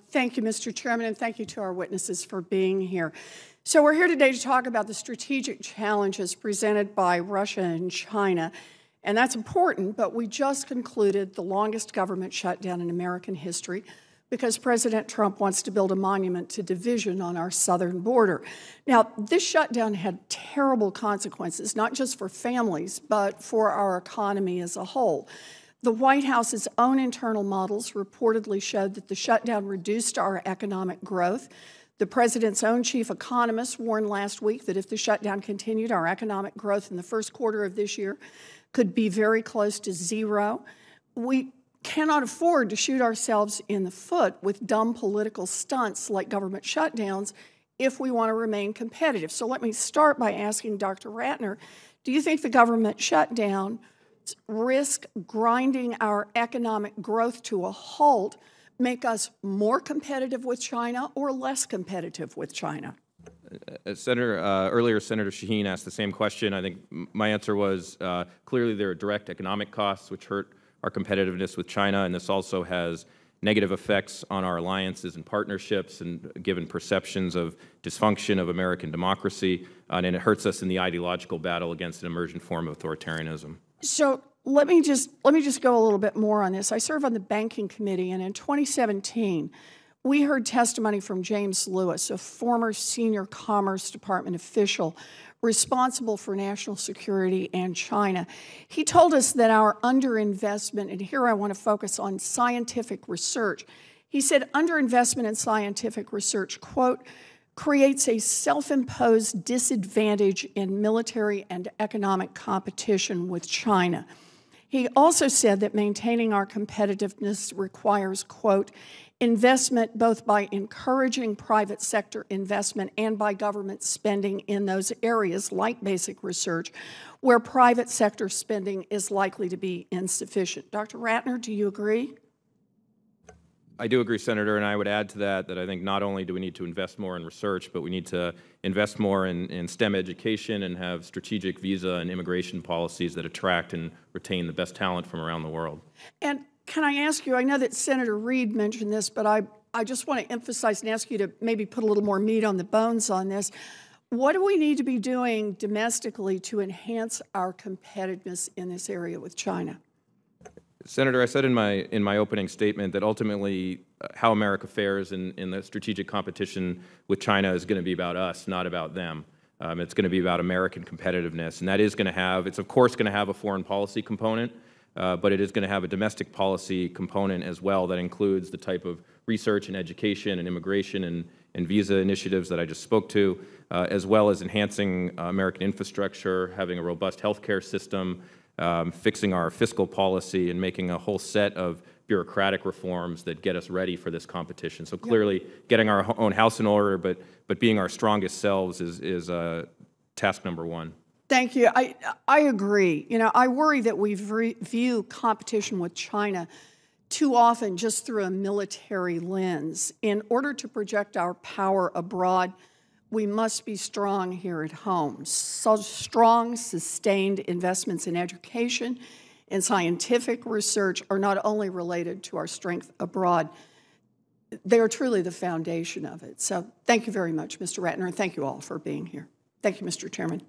Thank you, Mr. Chairman, and thank you to our witnesses for being here. So we're here today to talk about the strategic challenges presented by Russia and China, and that's important, but we just concluded the longest government shutdown in American history because President Trump wants to build a monument to division on our southern border. Now, this shutdown had terrible consequences, not just for families, but for our economy as a whole. The White House's own internal models reportedly showed that the shutdown reduced our economic growth. The president's own chief economist warned last week that if the shutdown continued, our economic growth in the first quarter of this year could be very close to zero. We cannot afford to shoot ourselves in the foot with dumb political stunts like government shutdowns if we want to remain competitive. So let me start by asking Dr. Ratner, do you think the government shutdown risk grinding our economic growth to a halt, make us more competitive with China or less competitive with China? Earlier, Senator Shaheen asked the same question. I think my answer was clearly there are direct economic costs which hurt our competitiveness with China, and this also has negative effects on our alliances and partnerships and given perceptions of dysfunction of American democracy, and it hurts us in the ideological battle against an emergent form of authoritarianism. So let me just go a little bit more on this. I serve on the Banking Committee, and in 2017, we heard testimony from James Lewis, a former senior Commerce Department official responsible for national security and China. He told us that our underinvestment, and here I want to focus on scientific research. He said underinvestment in scientific research, quote, creates a self-imposed disadvantage in military and economic competition with China. He also said that maintaining our competitiveness requires, quote, investment both by encouraging private sector investment and by government spending in those areas like basic research where private sector spending is likely to be insufficient. Dr. Ratner, do you agree? I do agree, Senator, and I would add to that I think not only do we need to invest more in research, but we need to invest more in STEM education and have strategic visa and immigration policies that attract and retain the best talent from around the world. And can I ask you, I know that Senator Reid mentioned this, but I just want to emphasize and ask you to maybe put a little more meat on the bones on this. What do we need to be doing domestically to enhance our competitiveness in this area with China? Senator, I said in my opening statement that ultimately how America fares in the strategic competition with China is going to be about us, not about them. It's going to be about American competitiveness, and that is going to have, it's of course going to have a foreign policy component, but it is going to have a domestic policy component as well that includes the type of research and education and immigration and visa initiatives that I just spoke to, as well as enhancing American infrastructure, having a robust healthcare system, fixing our fiscal policy, and making a whole set of bureaucratic reforms that get us ready for this competition. So clearly, getting our own house in order, but being our strongest selves is task number one. Thank you. I agree. You know, I worry that we view competition with China too often just through a military lens. In order to project our power abroad, we must be strong here at home. So strong, sustained investments in education and scientific research are not only related to our strength abroad, they are truly the foundation of it. So thank you very much, Mr. Ratner, and thank you all for being here. Thank you, Mr. Chairman.